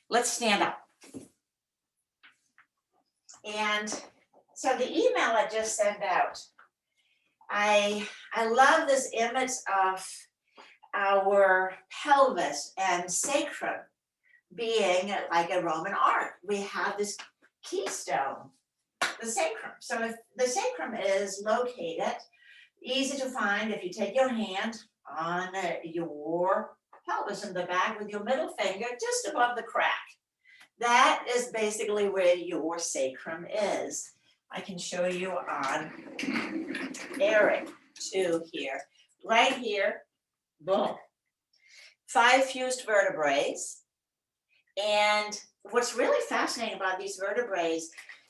Let's stand up. And so the email I just sent out, I love this image of our pelvis and sacrum being like a Roman arc. We have this keystone, the sacrum. So if the sacrum is located, easy to find if you take your hand on your pelvis in the back with your middle finger just above the crack. That is basically where your sacrum is. I can show you on Eric too here. Right here, boom. 5 fused vertebrae. And what's really fascinating about these vertebrae,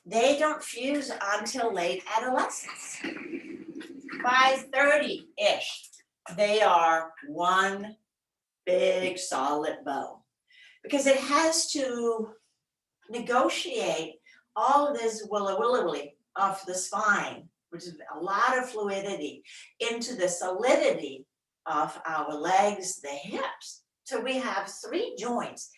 they don't fuse until late adolescence. By 30-ish, they are one big solid bone because it has to negotiate all of this willy of the spine, which is a lot of fluidity, into the solidity of our legs, the hips. So we have 3 joints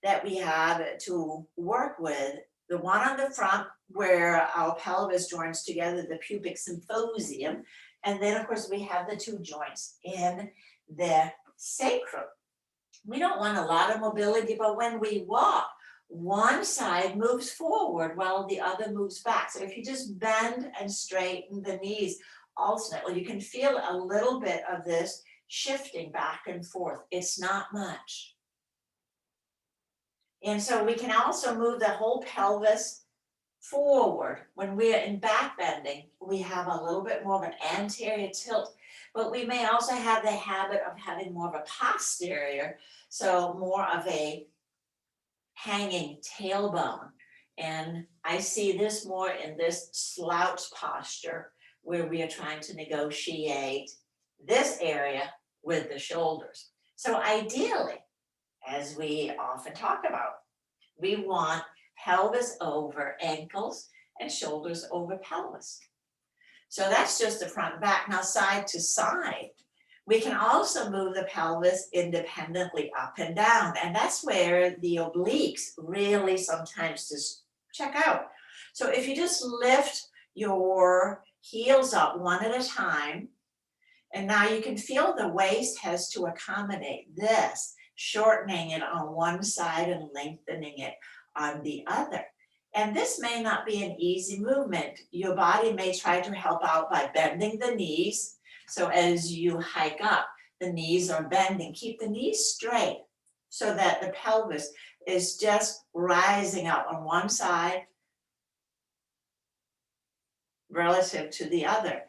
that we have to work with. The one on the front where our pelvis joins together, the pubic symposium. And then of course we have the 2 joints in the sacrum. We don't want a lot of mobility, but when we walk, one side moves forward while the other moves back. So if you just bend and straighten the knees alternately, you can feel a little bit of this shifting back and forth. It's not much. And so we can also move the whole pelvis forward. When we're in back bending, we have a little bit more of an anterior tilt, but we may also have the habit of having more of a posterior, so more of a hanging tailbone. And I see this more in this slouch posture where we are trying to negotiate this area with the shoulders. So ideally, as we often talk about, we want pelvis over ankles and shoulders over pelvis. So that's just the front and back. Now side to side, we can also move the pelvis independently up and down. And that's where the obliques really sometimes just check out. So if you just lift your heels up one at a time, and now you can feel the waist has to accommodate this, shortening it on one side and lengthening it on the other. And this may not be an easy movement. Your body may try to help out by bending the knees. So as you hike up, the knees are bending. Keep the knees straight so that the pelvis is just rising up on one side relative to the other.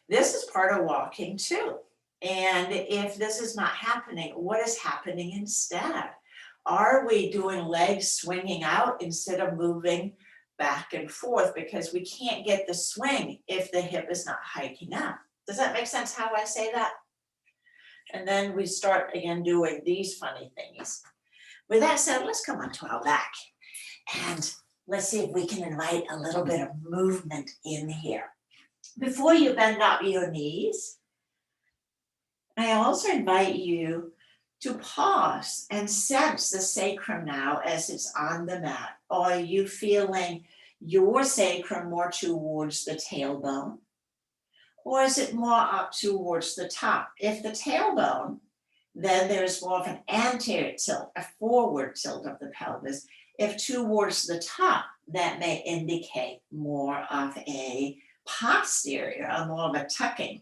This is part of walking too. And if this is not happening, what is happening instead? Are we doing legs swinging out instead of moving back and forth because we can't get the swing if the hip is not hiking up? Does that make sense how I say that? And then we start again doing these funny things. With that said, let's come onto our back and let's see if we can invite a little bit of movement in here. Before you bend up your knees, I also invite you to pause and sense the sacrum now as it's on the mat. Are you feeling your sacrum more towards the tailbone? Or is it more up towards the top? If the tailbone, then there's more of an anterior tilt, a forward tilt of the pelvis. If towards the top, that may indicate more of a posterior, or more of a tucking,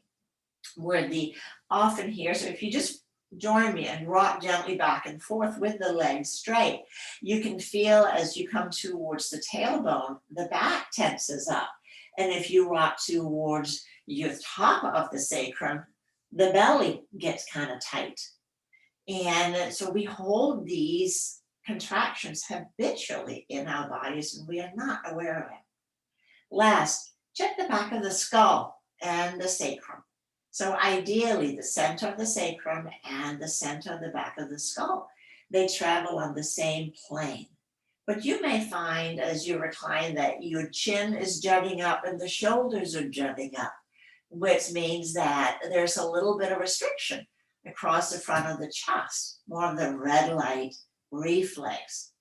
where the often here, so if you just join me and rock gently back and forth with the legs straight, you can feel as you come towards the tailbone, the back tenses up. And if you rock towards your top of the sacrum, the belly gets kind of tight. And so we hold these contractions habitually in our bodies and we are not aware of it. Last, check the back of the skull and the sacrum. So ideally, the center of the sacrum and the center of the back of the skull, they travel on the same plane. But you may find as you recline that your chin is jutting up and the shoulders are jutting up, which means that there's a little bit of restriction across the front of the chest, more of the red light reflex.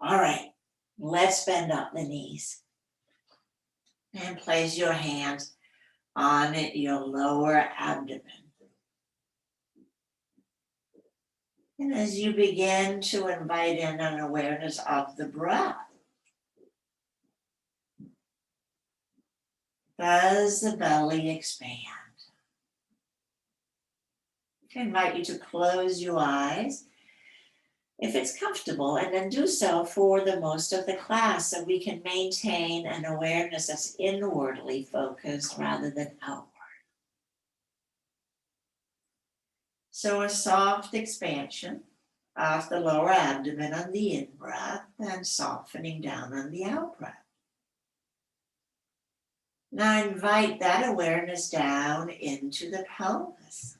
All right, let's bend up the knees and place your hands on your lower abdomen. And as you begin to invite in an awareness of the breath, does the belly expand? I invite you to close your eyes if it's comfortable, and then do so for the most of the class so we can maintain an awareness that's inwardly focused rather than outward. So a soft expansion of the lower abdomen on the in-breath and softening down on the out-breath. Now invite that awareness down into the pelvis.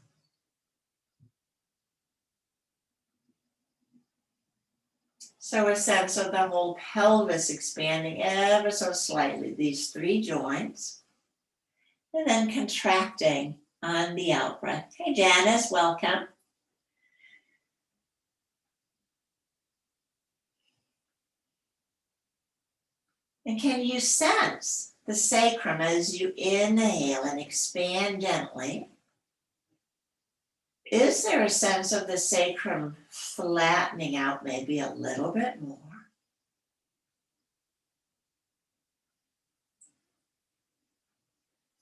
So a sense of the whole pelvis expanding ever so slightly, these three joints, and then contracting on the out-breath. Hey Janice, welcome. And can you sense the sacrum as you inhale and expand gently? Is there a sense of the sacrum flattening out maybe a little bit more?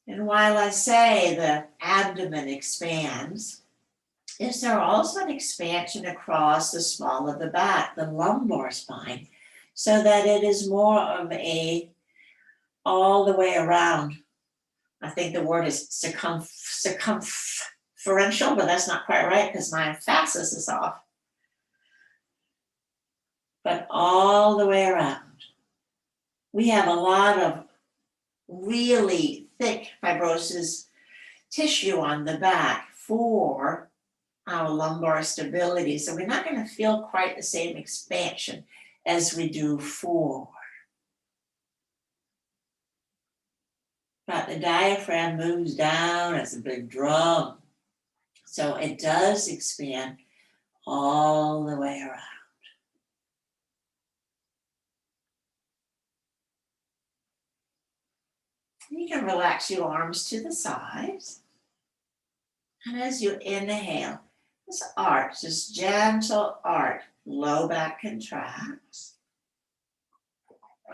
And while I say the abdomen expands, is there also an expansion across the small of the back, the lumbar spine, so that it is more of a all the way around? I think the word is circumferential, but that's not quite right because my emphasis is off. But all the way around. We have a lot of really thick fibrosis tissue on the back for our lumbar stability. So we're not going to feel quite the same expansion as we do forward. But the diaphragm moves down as a big drum. So it does expand all the way around. You can relax your arms to the sides. And as you inhale, this arch, this gentle arch, low back contracts.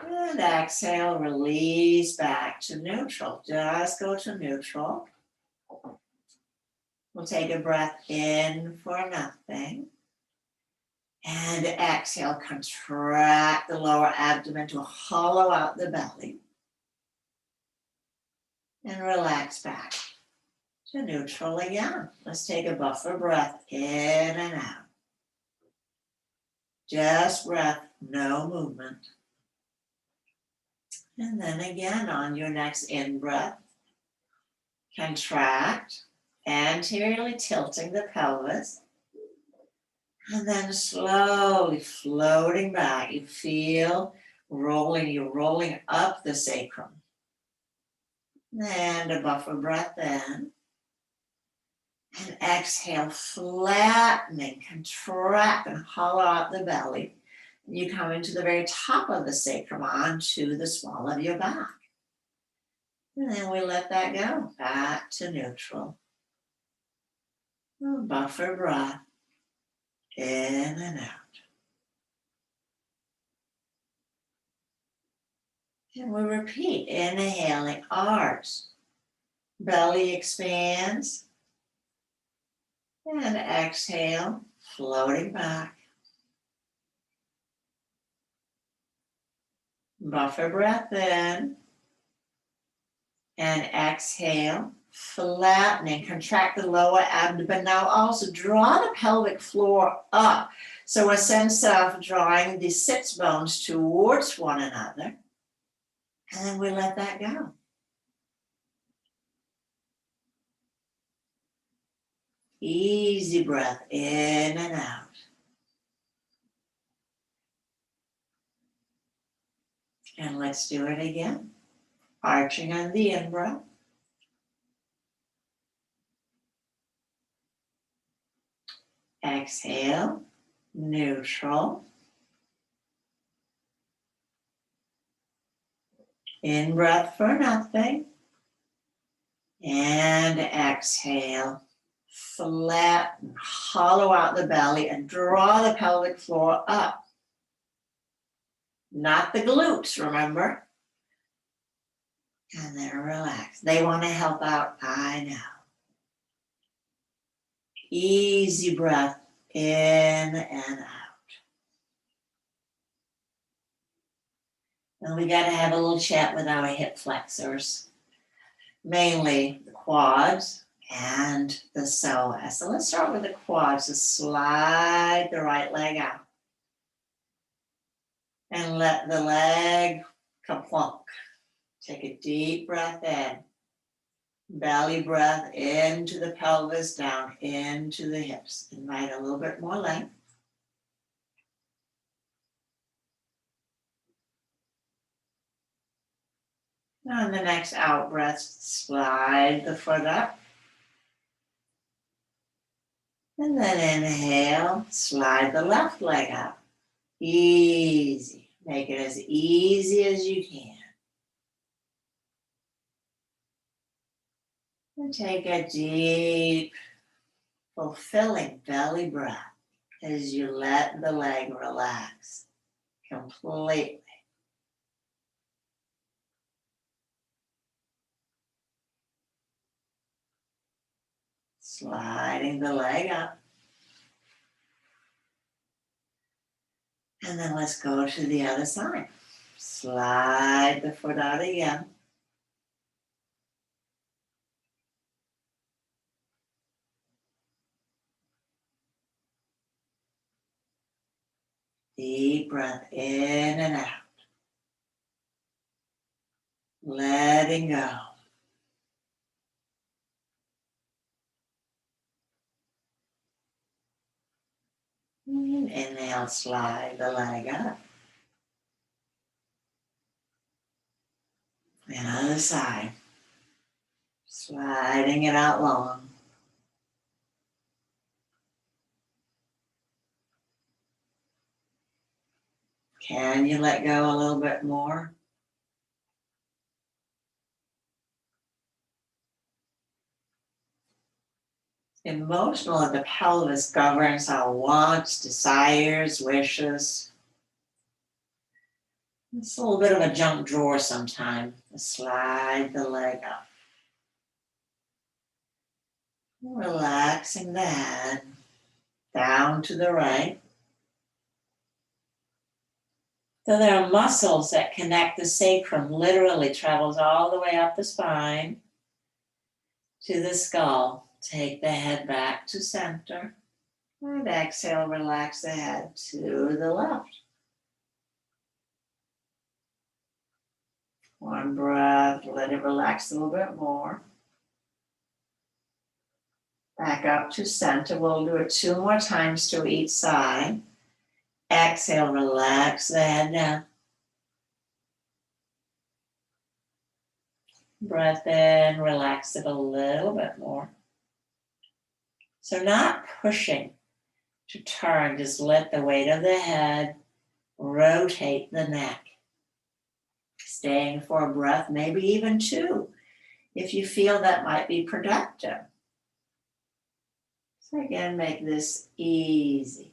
And exhale, release back to neutral. Just go to neutral. We'll take a breath in for nothing. And exhale, contract the lower abdomen to hollow out the belly. And relax back to neutral again. Let's take a buffer breath in and out. Just breath, no movement. And then again on your next in-breath, contract, anteriorly tilting the pelvis. And then slowly floating back. You feel you're rolling up the sacrum. And a buffer breath in. And exhale, flattening, contract and hollow out the belly. And you come into the very top of the sacrum onto the small of your back. And then we let that go, back to neutral. Buffer breath, in and out. And we repeat, inhaling, arch, belly expands. And exhale, floating back. Buffer breath in. And exhale, flattening. Contract the lower abdomen. Now also draw the pelvic floor up. So a sense of drawing the sits bones towards one another. And then we let that go. Easy breath in and out. And let's do it again. Arching on the in-breath. Exhale, neutral. In breath for nothing. And exhale. Flatten, hollow out the belly and draw the pelvic floor up. Not the glutes, remember? And then relax. They want to help out, I know. Easy breath in and out. And we got to have a little chat with our hip flexors, mainly the quads and the psoas. So let's start with the quads. Just slide the right leg out and let the leg plunk. Take a deep breath in. Belly breath into the pelvis, down into the hips. Invite a little bit more length. On the next out breath, slide the foot up. And then inhale, slide the left leg up. Easy. Make it as easy as you can. And take a deep, fulfilling belly breath as you let the leg relax completely. Sliding the leg up. And then let's go to the other side. Slide the foot out again. Deep breath in and out. Letting go. Inhale, slide the leg up. And other side. Sliding it out long. Can you let go a little bit more? Emotional of the pelvis governs our wants, desires, wishes. It's a little bit of a junk drawer sometimes. Slide the leg up. Relaxing the head down to the right. So there are muscles that connect the sacrum, literally travels all the way up the spine to the skull. Take the head back to center. And exhale, relax the head to the left. One breath, let it relax a little bit more. Back up to center. We'll do it 2 more times to each side. Exhale, relax the head down. Breath in, relax it a little bit more. So not pushing to turn, just let the weight of the head rotate the neck. Staying for a breath, maybe even 2, if you feel that might be productive. So again, make this easy.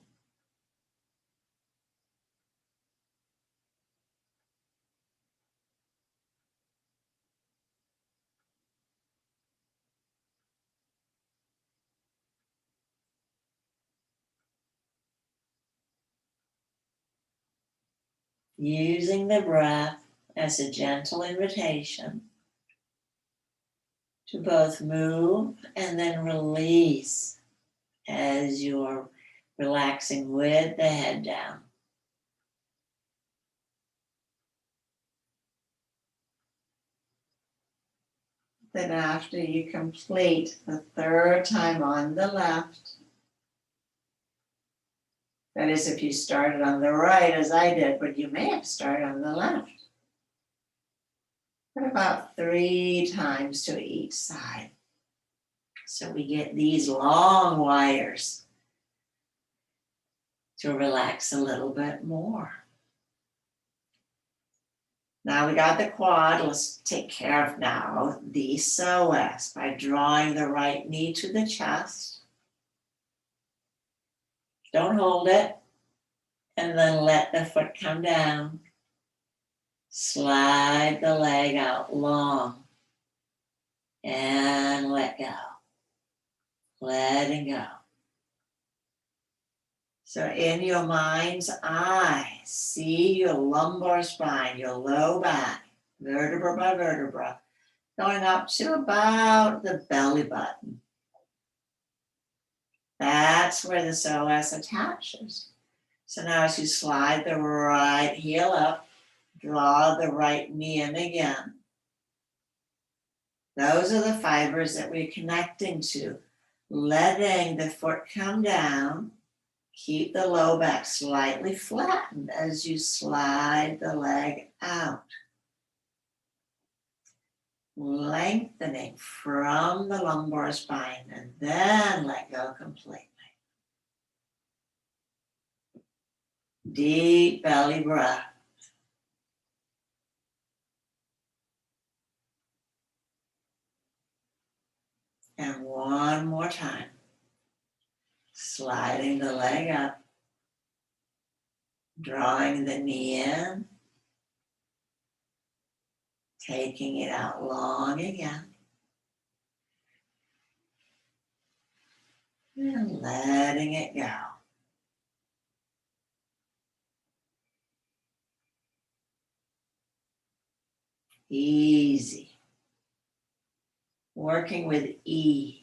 Using the breath as a gentle invitation to both move and then release as you're relaxing with the head down. Then after you complete the 3rd time on the left, that is if you started on the right as I did, but you may have started on the left. But about 3 times to each side. So we get these long wires to relax a little bit more. Now we got the quad, let's take care of now the psoas by drawing the right knee to the chest. Don't hold it, and then let the foot come down. Slide the leg out long and let go. Letting go. So in your mind's eye, see your lumbar spine, your low back, vertebra by vertebra, going up to about the belly button. That's where the psoas attaches. So now as you slide the right heel up, draw the right knee in again. Those are the fibers that we're connecting to. Letting the foot come down. Keep the low back slightly flattened as you slide the leg out. Lengthening from the lumbar spine and then let go completely. Deep belly breath. And one more time. Sliding the leg up. Drawing the knee in. Taking it out long again. And letting it go. Easy. Working with ease.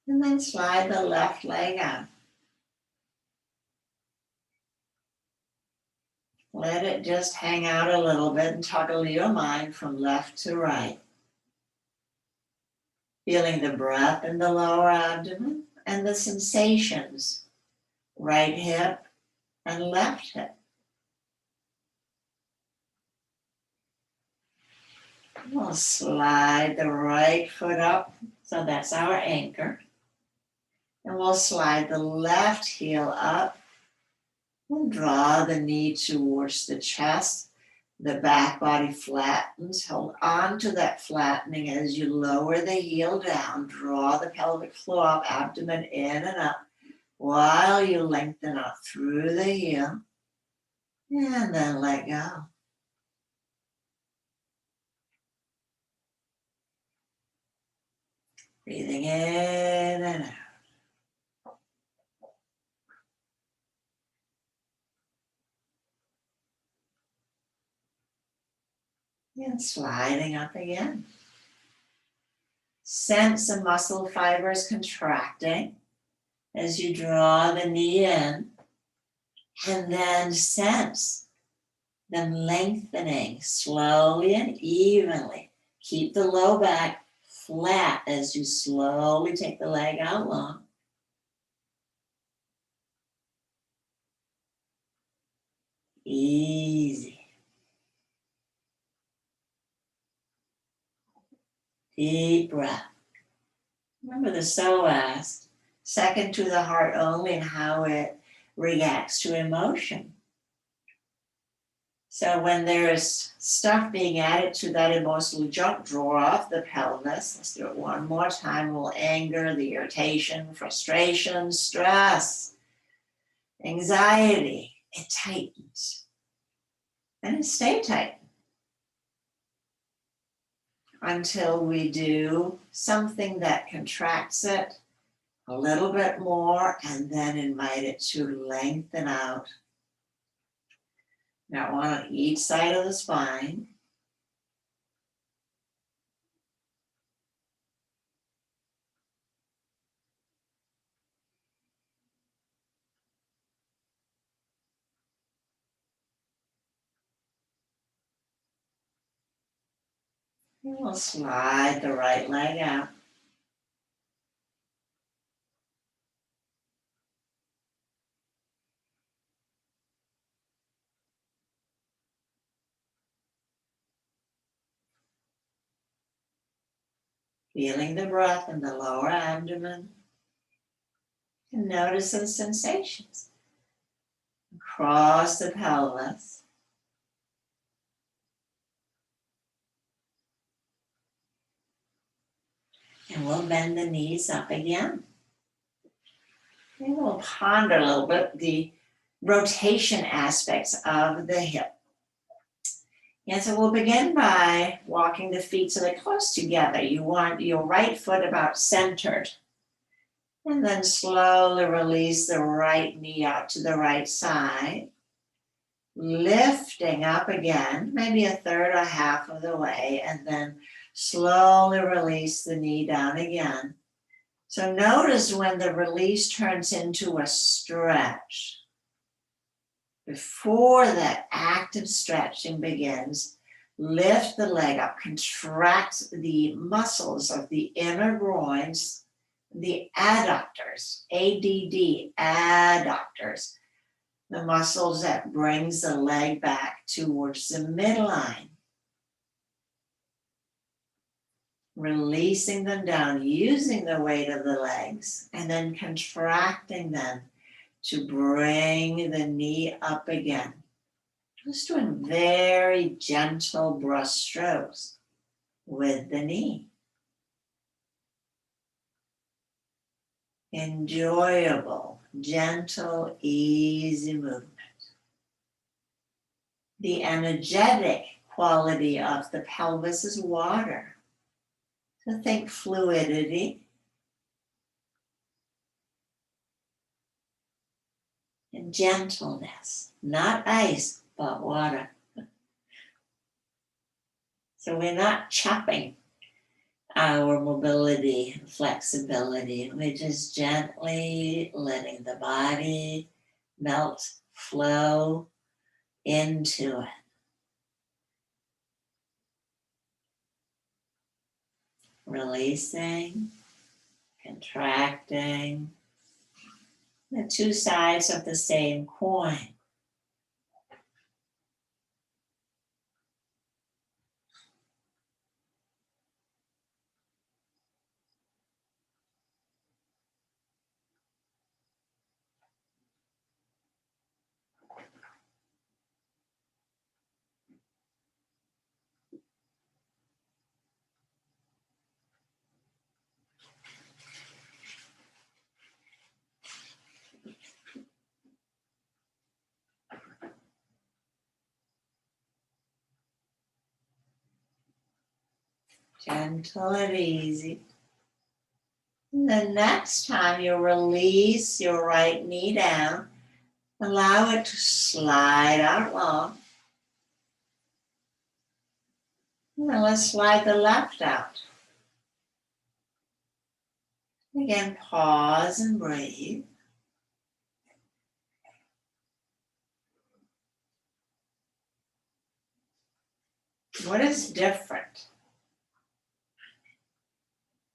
And then slide the left leg out. Let it just hang out a little bit and toggle your mind from left to right. Feeling the breath in the lower abdomen and the sensations, right hip and left hip. We'll slide the right foot up, so that's our anchor. And we'll slide the left heel up. We'll draw the knee towards the chest. The back body flattens. Hold on to that flattening as you lower the heel down. Draw the pelvic floor up, abdomen in and up, while you lengthen up through the heel. And then let go. Breathing in and out. And sliding up again. Sense the muscle fibers contracting as you draw the knee in, and then sense them lengthening slowly and evenly. Keep the low back flat as you slowly take the leg out long. Easy. Deep breath. Remember the psoas, second to the heart only in how it reacts to emotion. So when there's stuff being added to that emotional junk, draw off the pelvis. Let's do it one more time. We'll anger, the irritation, frustration, stress, anxiety. It tightens. And it stays tight until we do something that contracts it a little bit more and then invite it to lengthen out. Now one on each side of the spine. And we'll slide the right leg out. Feeling the breath in the lower abdomen. And notice the sensations across the pelvis. And we'll bend the knees up again. And we'll ponder a little bit the rotation aspects of the hip. And so we'll begin by walking the feet so they're close together. You want your right foot about centered. And then slowly release the right knee out to the right side. Lifting up again, maybe a third or half of the way, and then slowly release the knee down again. So notice when the release turns into a stretch. Before that active stretching begins, lift the leg up, contract the muscles of the inner groins, the adductors, ADD, adductors, the muscles that brings the leg back towards the midline. Releasing them down, using the weight of the legs, and then contracting them to bring the knee up again. Just doing very gentle brush strokes with the knee. Enjoyable, gentle, easy movement. The energetic quality of the pelvis is water. So think fluidity. And gentleness, not ice, but water. So we're not chopping our mobility and flexibility. We're just gently letting the body melt, flow into it. Releasing, contracting. The two sides of the same coin. Gentle and easy. And the next time you release your right knee down, allow it to slide out long. And then let's slide the left out. Again, pause and breathe. What is different?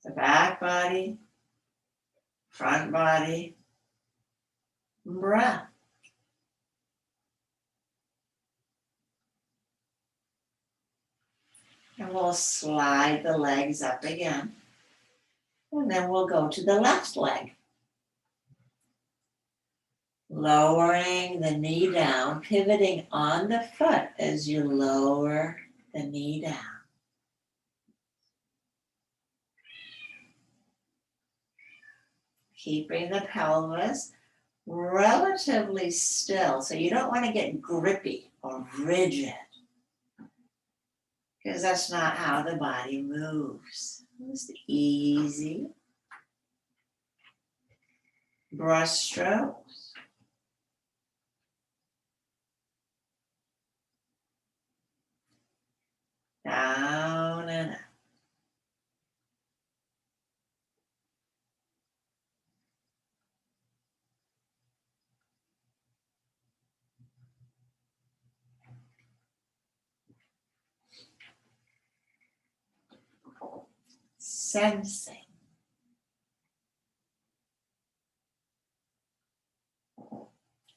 The back body, front body, breath. And we'll slide the legs up again. And then we'll go to the left leg. Lowering the knee down, pivoting on the foot as you lower the knee down. Keeping the pelvis relatively still. So you don't want to get grippy or rigid, because that's not how the body moves. Just easy brush strokes. Down and up. Sensing.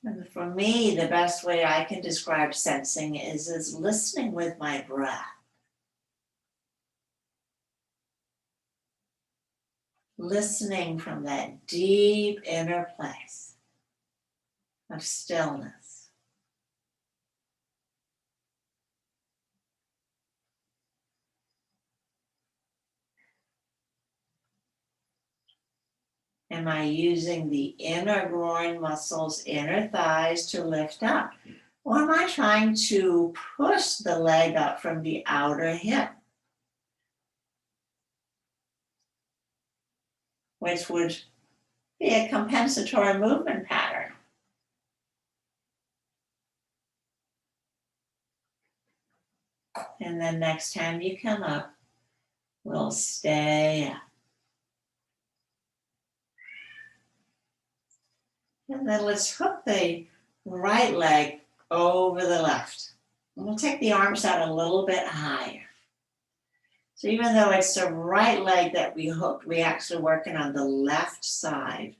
And for me, the best way I can describe sensing is listening with my breath. listening from that deep inner place of stillness. Am I using the inner groin muscles, inner thighs to lift up? Or am I trying to push the leg up from the outer hip, which would be a compensatory movement pattern? And then next time you come up, we'll stay up. And then let's hook the right leg over the left. And we'll take the arms out a little bit higher. So even though it's the right leg that we hooked, we're actually working on the left side.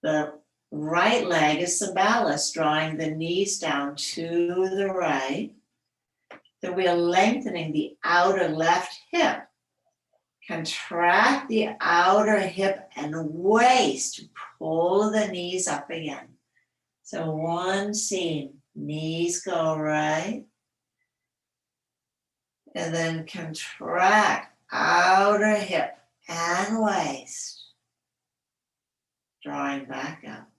The right leg is the ballast, drawing the knees down to the right. So we are lengthening the outer left hip. Contract the outer hip and waist to pull the knees up again. So one seam, knees go right. And then contract outer hip and waist, drawing back up.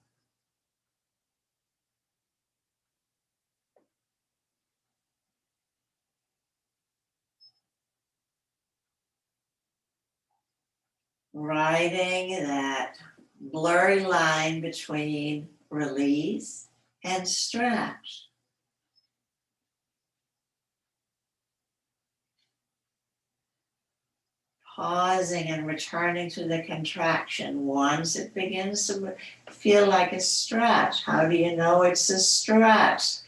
Riding that blurry line between release and stretch. Pausing and returning to the contraction once it begins to feel like a stretch. How do you know it's a stretch?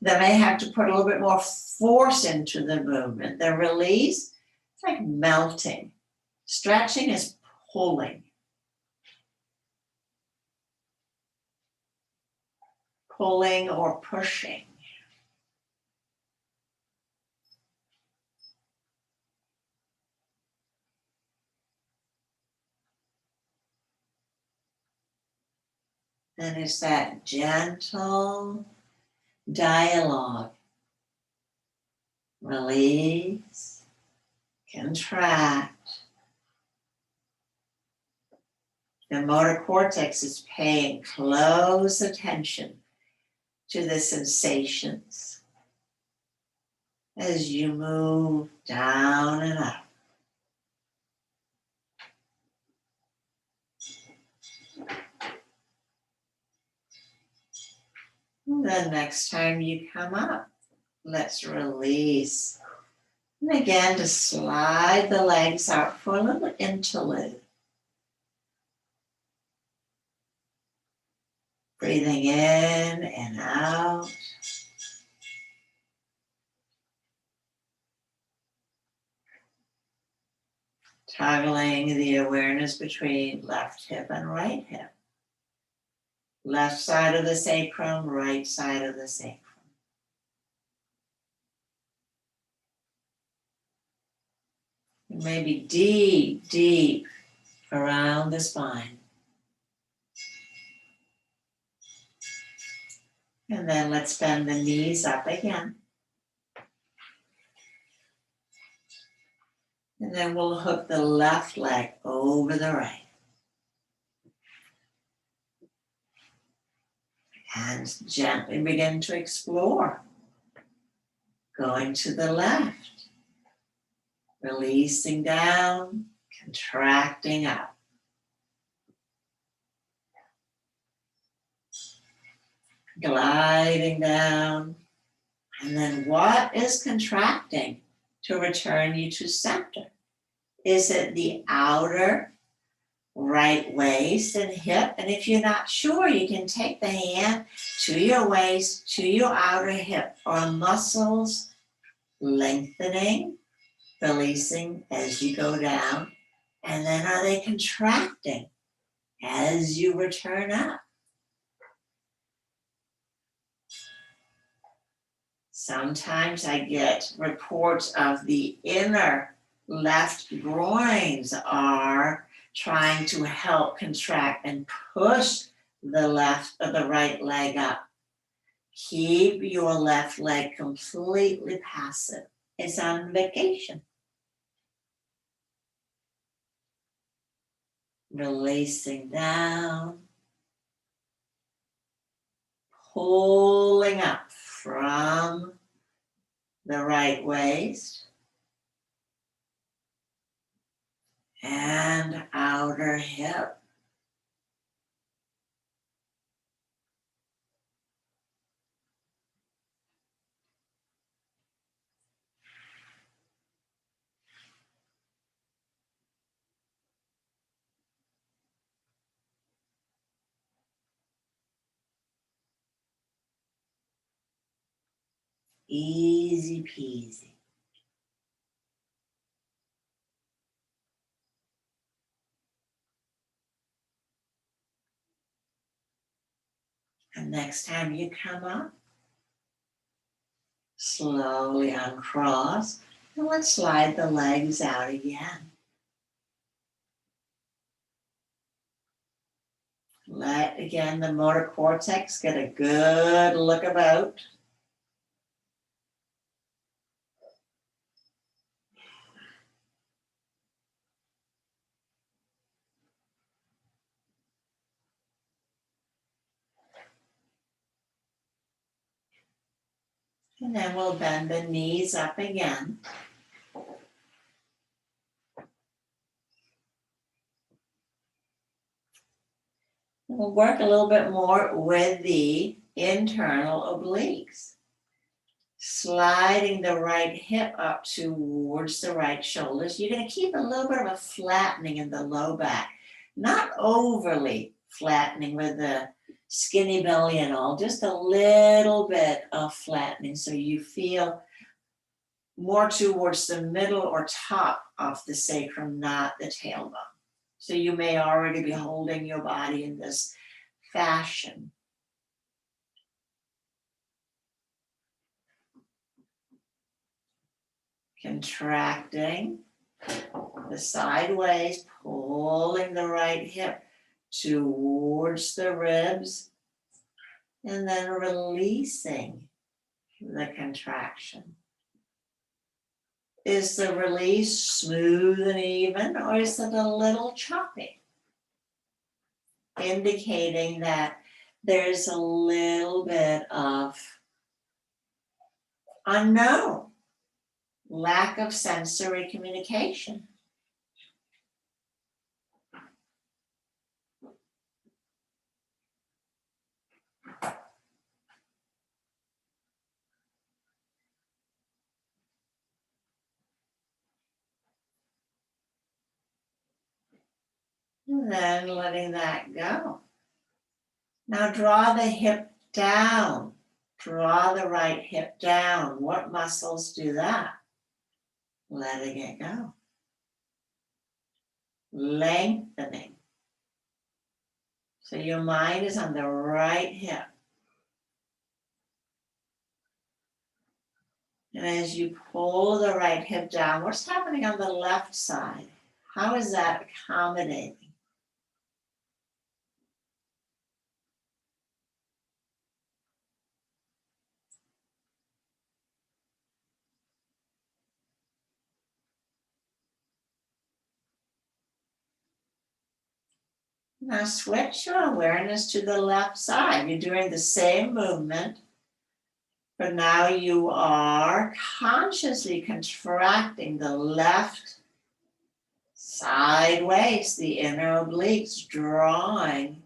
They may have to put a little bit more force into the movement. The release, it's like melting. Stretching is pulling. Pulling or pushing. And it's that gentle dialogue. Release, contract. The motor cortex is paying close attention to the sensations as you move down and up. And then next time you come up, let's release. And again, to slide the legs out for a little interlude. Breathing in and out. Toggling the awareness between left hip and right hip. Left side of the sacrum, right side of the sacrum. Maybe deep, deep around the spine. And then let's bend the knees up again. And then we'll hook the left leg over the right. And gently begin to explore. Going to the left. Releasing down, contracting up. Gliding down. And then what is contracting to return you to center? Is it the outer right waist and hip? And if you're not sure, you can take the hand to your waist, to your outer hip, or muscles lengthening, releasing as you go down. And then are they contracting as you return up? Sometimes I get reports of the inner left groins are trying to help contract and push the left or the right leg up. Keep your left leg completely passive. It's on vacation. Releasing down, pulling up from the right waist and outer hip. Easy peasy. And next time you come up, slowly uncross, and let's slide the legs out again. Let, again, the motor cortex get a good look about. And then we'll bend the knees up again. We'll work a little bit more with the internal obliques. Sliding the right hip up towards the right shoulders. You're going to keep a little bit of a flattening in the low back. Not overly flattening with the skinny belly and all, just a little bit of flattening so you feel more towards the middle or top of the sacrum, not the tailbone. So you may already be holding your body in this fashion. Contracting the sideways, pulling the right hip towards the ribs, and then releasing the contraction. Is the release smooth and even, or is it a little choppy? Indicating that there's a little bit of unknown, lack of sensory communication. And then letting that go. Now draw the hip down. Draw the right hip down. What muscles do that? Letting it go. Lengthening. So your mind is on the right hip. And as you pull the right hip down, what's happening on the left side? How is that accommodating? Now switch your awareness to the left side. You're doing the same movement, but now you are consciously contracting the left sideways, the inner obliques, drawing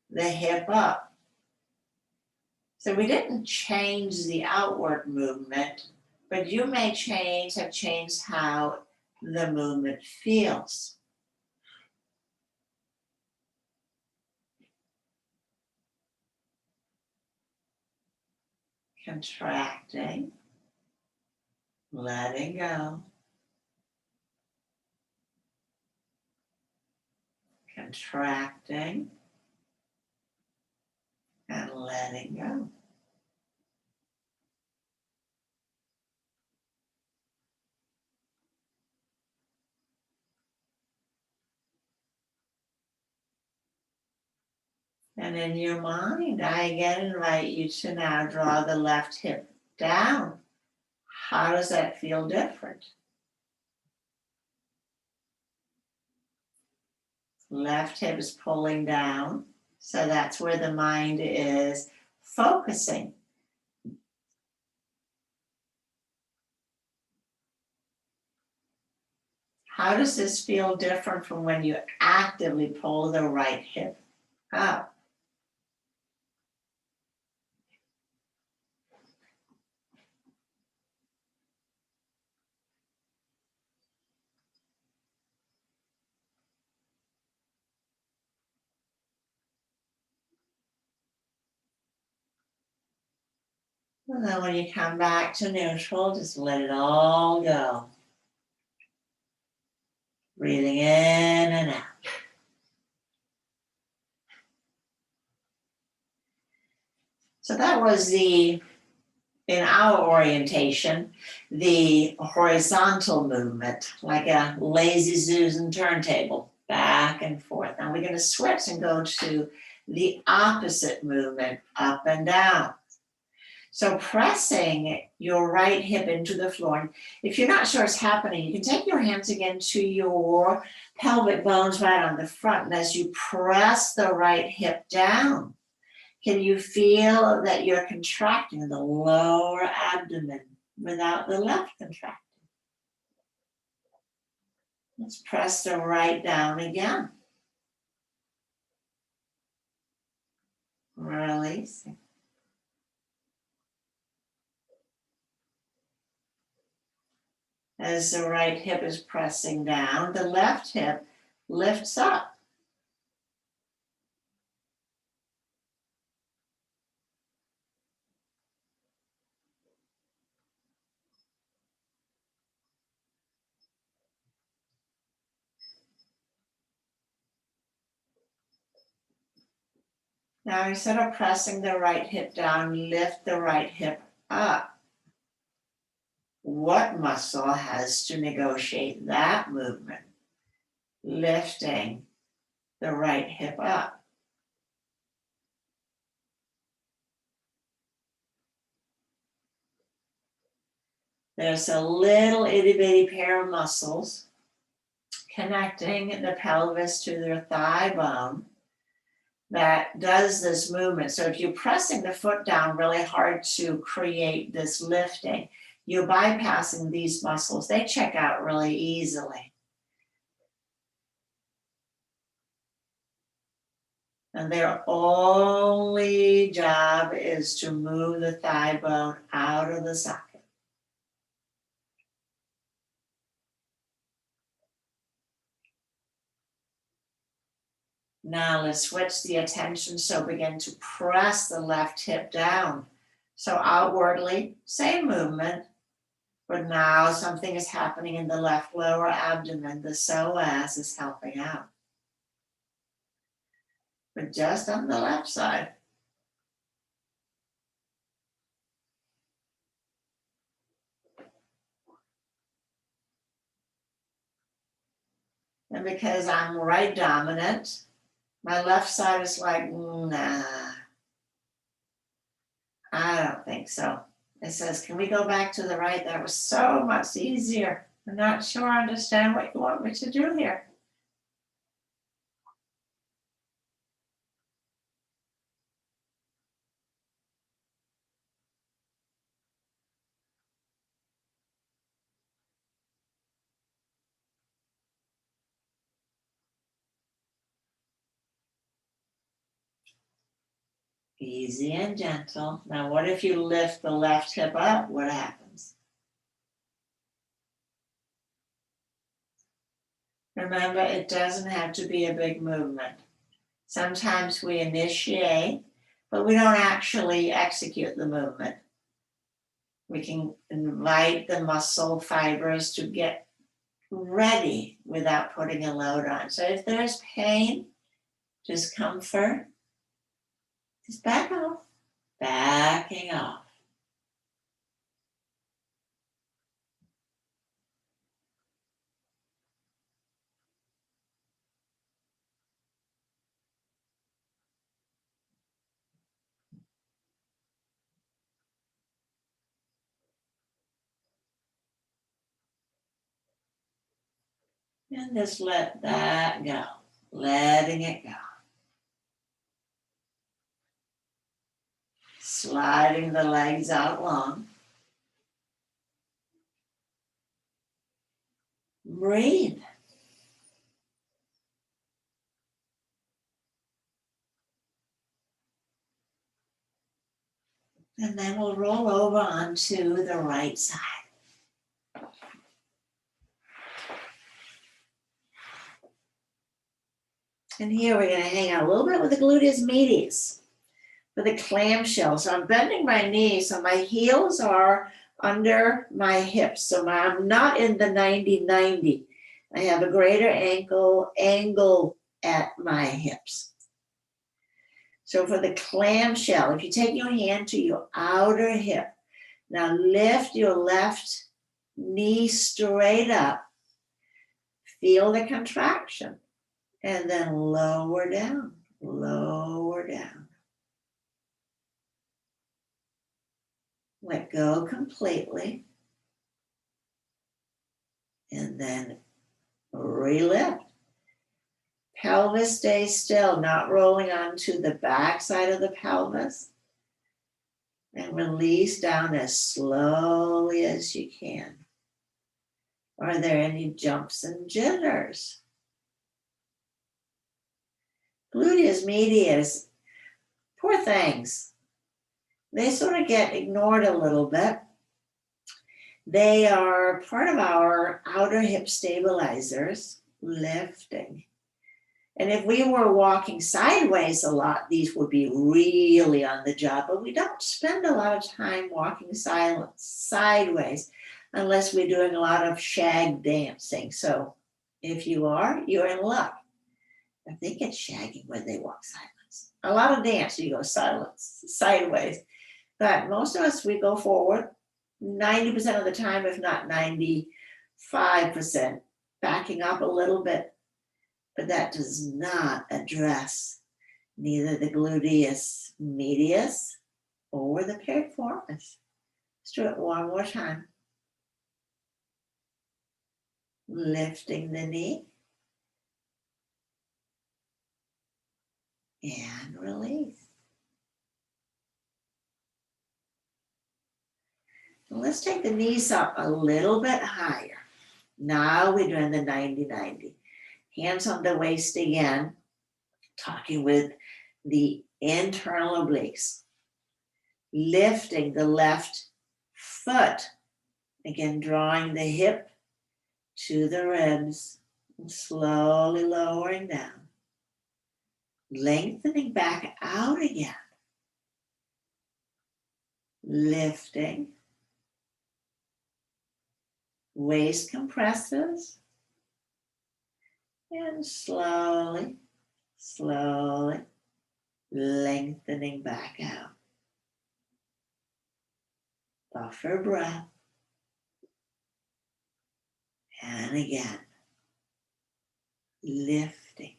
the hip up. So we didn't change the outward movement, but you may have changed how the movement feels. Contracting, letting go. Contracting and letting go. And in your mind, I again invite you to now draw the left hip down. How does that feel different? Left hip is pulling down, so that's where the mind is focusing. How does this feel different from when you actively pull the right hip up? And then when you come back to neutral, just let it all go. Breathing in and out. So that was in our orientation, the horizontal movement, like a lazy Susan turntable, back and forth. Now we're going to switch and go to the opposite movement, up and down. So pressing your right hip into the floor. And if you're not sure it's happening, you can take your hands again to your pelvic bones right on the front. And as you press the right hip down, can you feel that you're contracting the lower abdomen without the left contracting? Let's press the right down again. Releasing. As the right hip is pressing down, the left hip lifts up. Now, instead of pressing the right hip down, lift the right hip up. What muscle has to negotiate that movement? Lifting the right hip up. There's a little itty bitty pair of muscles connecting the pelvis to their thigh bone that does this movement. So if you're pressing the foot down really hard to create this lifting, you're bypassing these muscles. They check out really easily. And their only job is to move the thigh bone out of the socket. Now let's switch the attention. So begin to press the left hip down. So outwardly, same movement, but now something is happening in the left lower abdomen. The psoas is helping out. But just on the left side. And because I'm right dominant, my left side is like, nah, I don't think so. It says, can we go back to the right? That was so much easier. I'm not sure I understand what you want me to do here. Easy and gentle. Now, what if you lift the left hip up? What happens? Remember, it doesn't have to be a big movement. Sometimes we initiate, but we don't actually execute the movement. We can invite the muscle fibers to get ready without putting a load on. So if there's pain, discomfort, just back off, backing off. And just let that go, letting it go. Sliding the legs out long. Breathe. And then we'll roll over onto the right side. And here we're going to hang out a little bit with the gluteus medius, with the clamshell. So I'm bending my knees, so my heels are under my hips. So I'm not in the 90-90. I have a greater angle at my hips. So for the clamshell, if you take your hand to your outer hip, now lift your left knee straight up. Feel the contraction. And then lower down, lower down. Let go completely. And then relift. Pelvis stays still, not rolling onto the back side of the pelvis. And release down as slowly as you can. Are there any jumps and jitters? Gluteus medius, poor things. They sort of get ignored a little bit. They are part of our outer hip stabilizers, lifting. And if we were walking sideways a lot, these would be really on the job, but we don't spend a lot of time walking sideways unless we're doing a lot of shag dancing. So if you are, you're in luck. If they get shagging when they walk sideways. A lot of dance, you go sideways. But most of us, we go forward 90% of the time, if not 95%, backing up a little bit. But that does not address neither the gluteus medius or the piriformis. Let's do it one more time. Lifting the knee. And release. Let's take the knees up a little bit higher. Now we're doing the 90-90. Hands on the waist again, talking with the internal obliques. Lifting the left foot. Again, drawing the hip to the ribs and slowly lowering down. Lengthening back out again. Lifting. Waist compresses. And slowly, slowly lengthening back out. Buffer breath. And again, lifting.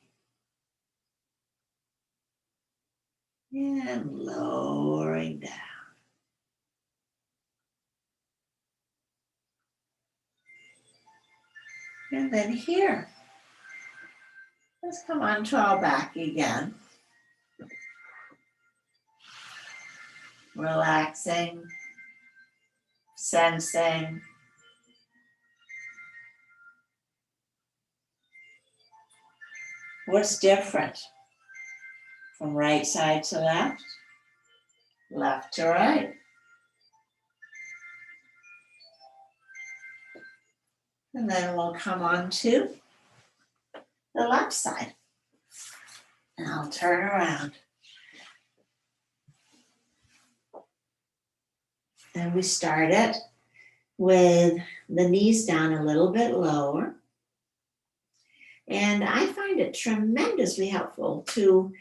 And lowering down. And then here, let's come onto our back again. Relaxing, sensing. What's different from right side to left, left to right? And then we'll come on to the left side. And I'll turn around. And we start it with the knees down a little bit lower. And I find it tremendously helpful to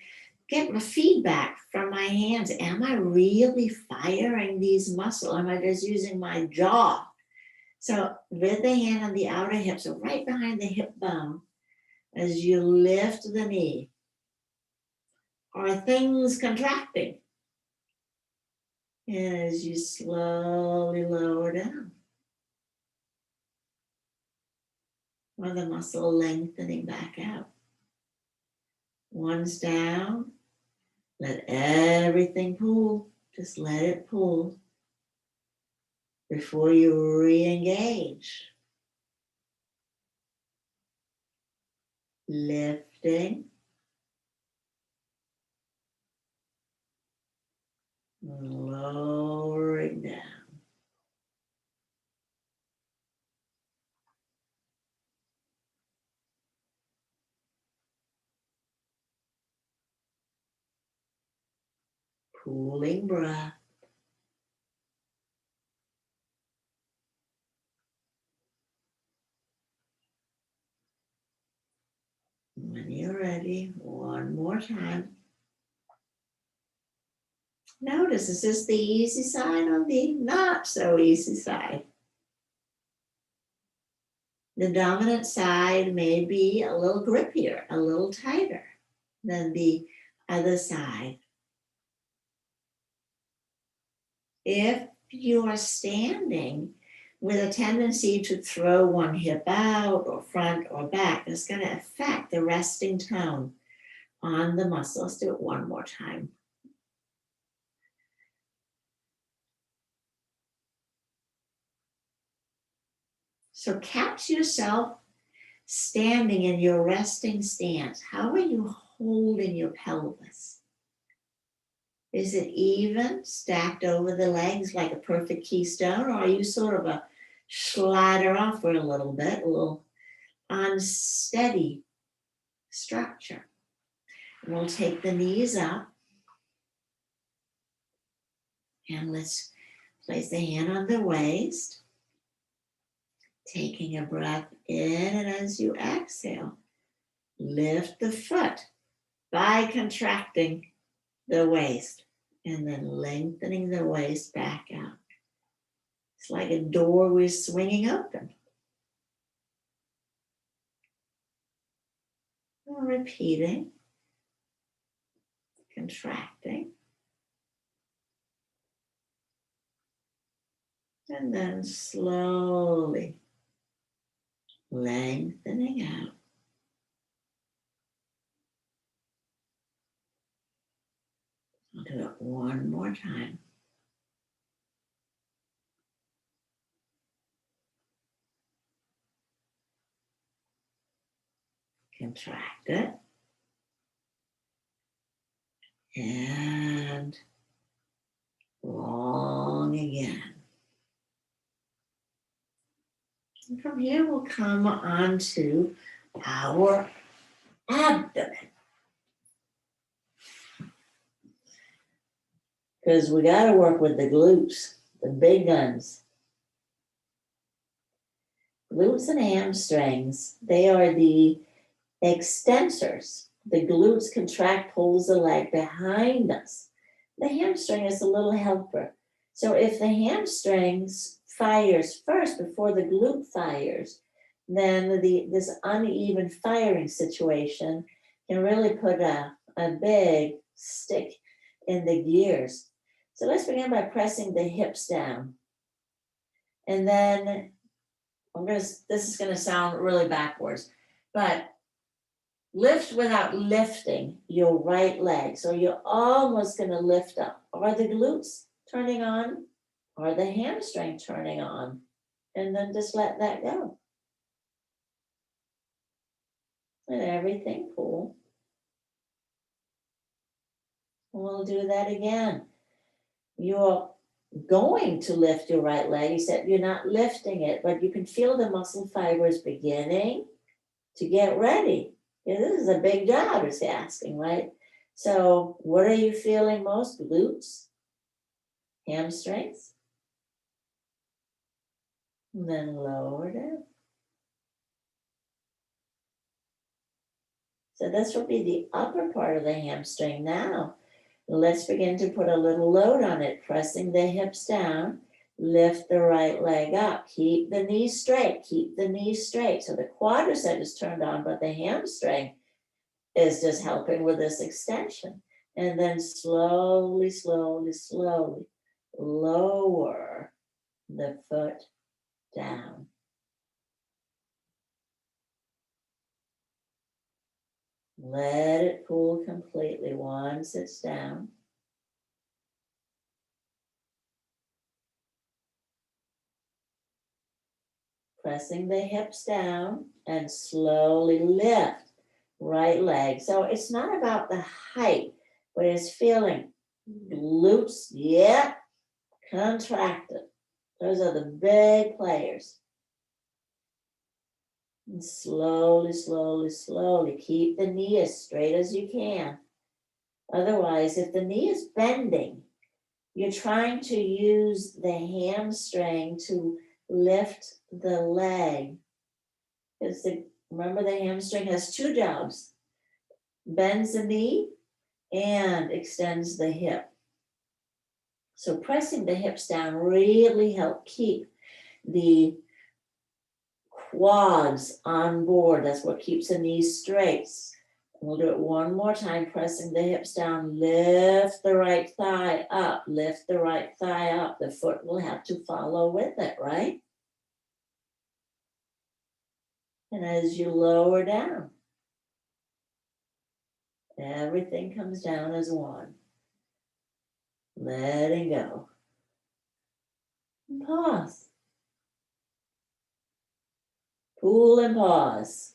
get my feedback from my hands. Am I really firing these muscles? Am I just using my jaw? So with the hand on the outer hip, so right behind the hip bone, as you lift the knee, are things contracting? And as you slowly lower down. or the muscle lengthening back out. One's down, let everything pull, just let it pull before you re-engage. Lifting, lowering down. Cooling breath. When you're ready, one more time. Notice, is this the easy side or the not so easy side? The dominant side may be a little grippier, a little tighter than the other side. If you are standing with a tendency to throw one hip out or front or back, it's going to affect the resting tone on the muscle. Let's do it one more time. So catch yourself standing in your resting stance. How are you holding your pelvis? Is it even, stacked over the legs like a perfect keystone, or are you sort of a slider off for a little bit, a little unsteady structure? And we'll take the knees up, and let's place the hand on the waist, taking a breath in, and as you exhale, lift the foot by contracting the waist and then lengthening the waist back out. It's like a door we're swinging open. Repeating, contracting, and then slowly lengthening out. I'll do it one more time. Contract it. And long again. And from here, we'll come onto our abdomen. Because we got to work with the glutes, the big guns. Glutes and hamstrings, they are the extensors. The glutes contract, pulls the leg behind us. The hamstring is a little helper. So if the hamstrings fires first before the glute fires, then this uneven firing situation can really put a big stick in the gears. So let's begin by pressing the hips down. And then this is going to sound really backwards, but lift without lifting your right leg. So you're almost going to lift up. Are the glutes turning on? Are the hamstring turning on? And then just let that go. Let everything pull. And we'll do that again. You're going to lift your right leg, except you're not lifting it, but you can feel the muscle fibers beginning to get ready. Yeah, this is a big job, it's asking, right? So what are you feeling most? Glutes? Hamstrings? And then lower down. So this will be the upper part of the hamstring now. Let's begin to put a little load on it, pressing the hips down, lift the right leg up, keep the knees straight, keep the knees straight. So the quadricep is turned on, but the hamstring is just helping with this extension. And then slowly, slowly, slowly lower the foot down. Let it cool completely once it's down. Pressing the hips down and slowly lift right leg. So it's not about the height, but it's feeling glutes, yeah, contracted. Those are the big players. And slowly, slowly, slowly, keep the knee as straight as you can. Otherwise, if the knee is bending, you're trying to use the hamstring to lift the leg. Because remember, the hamstring has two jobs: bends the knee and extends the hip. So pressing the hips down really help keep the quads on board. That's what keeps the knees straight. We'll do it one more time, pressing the hips down. Lift the right thigh up. Lift the right thigh up. The foot will have to follow with it, right? And as you lower down, everything comes down as one. Letting go. And pause. Pull and pause.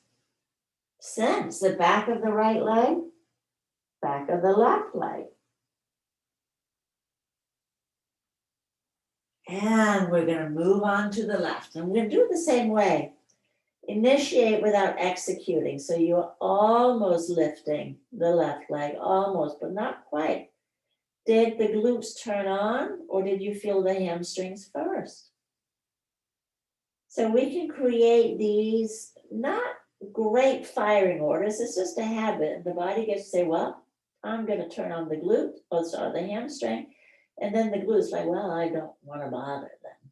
Sense the back of the right leg, back of the left leg. And we're going to move on to the left. And we're going to do it the same way. Initiate without executing. So you're almost lifting the left leg, almost, but not quite. Did the glutes turn on, or did you feel the hamstrings first? So we can create these not great firing orders. It's just a habit. The body gets to say, well, I'm going to turn on the glute, or sorry, the hamstring. And then the glute's like, well, I don't want to bother them.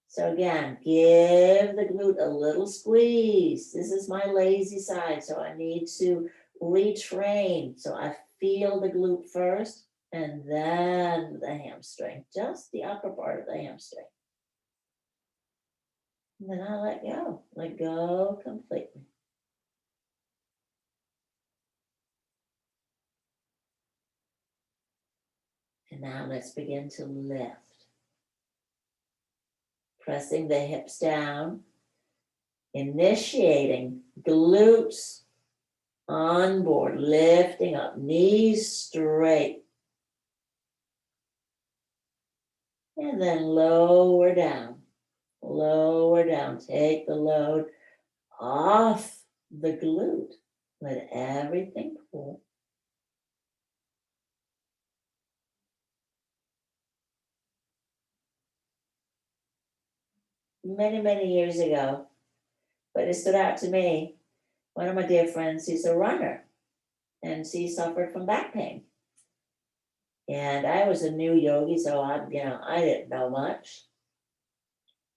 So again, give the glute a little squeeze. This is my lazy side, so I need to retrain. So I feel the glute first, and then the hamstring, just the upper part of the hamstring. And then I let go completely. And now let's begin to lift. Pressing the hips down, initiating glutes on board, lifting up, knees straight. And then lower down, take the load off the glute. Let everything cool. Many, many years ago, but it stood out to me. One of my dear friends, he's a runner, and she suffered from back pain. And I was a new yogi, so I didn't know much.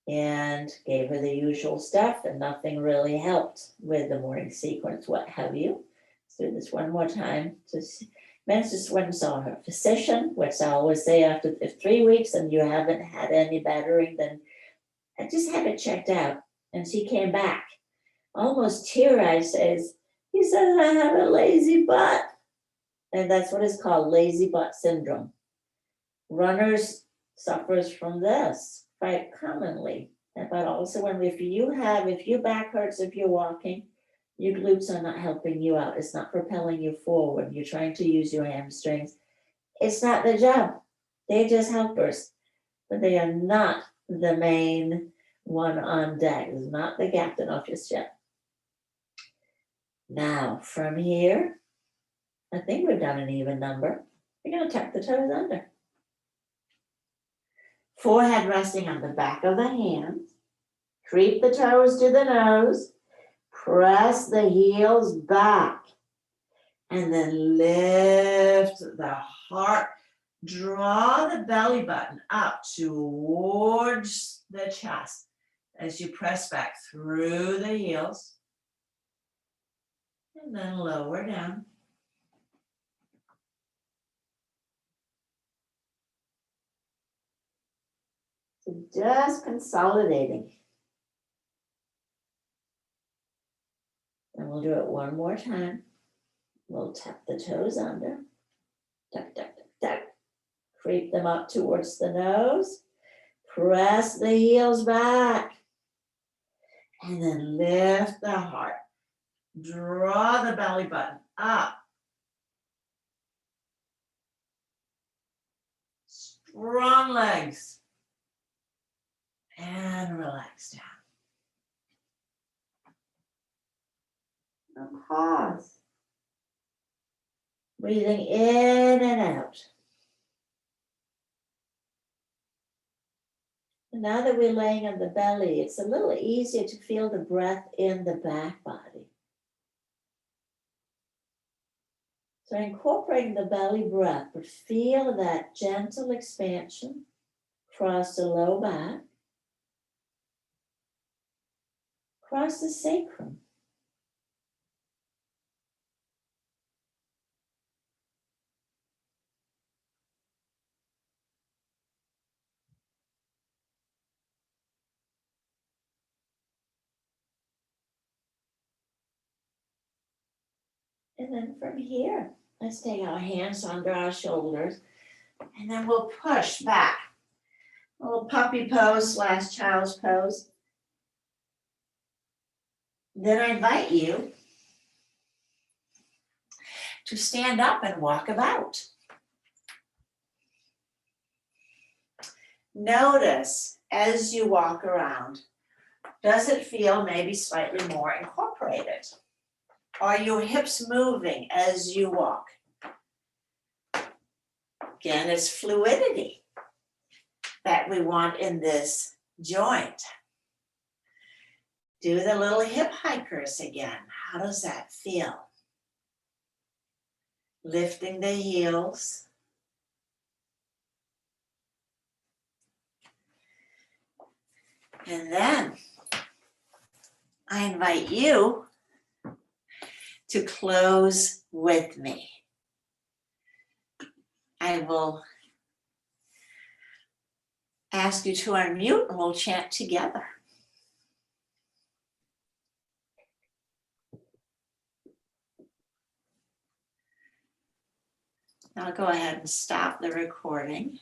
And gave her the usual stuff, and nothing really helped with the morning sequence, what have you. Let's do this one more time. Just went and saw her physician, which I always say after 3 weeks and you haven't had any battering, then I just have it checked out. And she came back, almost tear-eyed, says, he says, I have a lazy butt. And that's what is called lazy butt syndrome. Runners suffers from this quite commonly. But also if your back hurts, if you're walking, your glutes are not helping you out. It's not propelling you forward. You're trying to use your hamstrings. It's not their job. They're just helpers, but they are not the main one on deck. It's not the captain of your ship. Now, from here, I think we've done an even number. We're going to tuck the toes under. Forehead resting on the back of the hands. Creep the toes to the nose. Press the heels back. And then lift the heart. Draw the belly button up towards the chest as you press back through the heels. And then lower down. So just consolidating. And we'll do it one more time. We'll tap the toes under. Tuck, tuck, tuck, tuck. Creep them up towards the nose. Press the heels back. And then lift the heart. Draw the belly button up. Strong legs. And relax down. And pause. Breathing in and out. And now that we're laying on the belly, it's a little easier to feel the breath in the back body. So incorporating the belly breath, but feel that gentle expansion across the low back, across the sacrum. And then from here, let's take our hands under our shoulders, and then we'll push back. A little puppy pose / child's pose. Then I invite you to stand up and walk about. Notice as you walk around, does it feel maybe slightly more incorporated? Are your hips moving as you walk? Again, it's fluidity that we want in this joint. Do the little hip hikers again. How does that feel? Lifting the heels. And then I invite you to close with me. I will ask you to unmute and we'll chant together. I'll go ahead and stop the recording.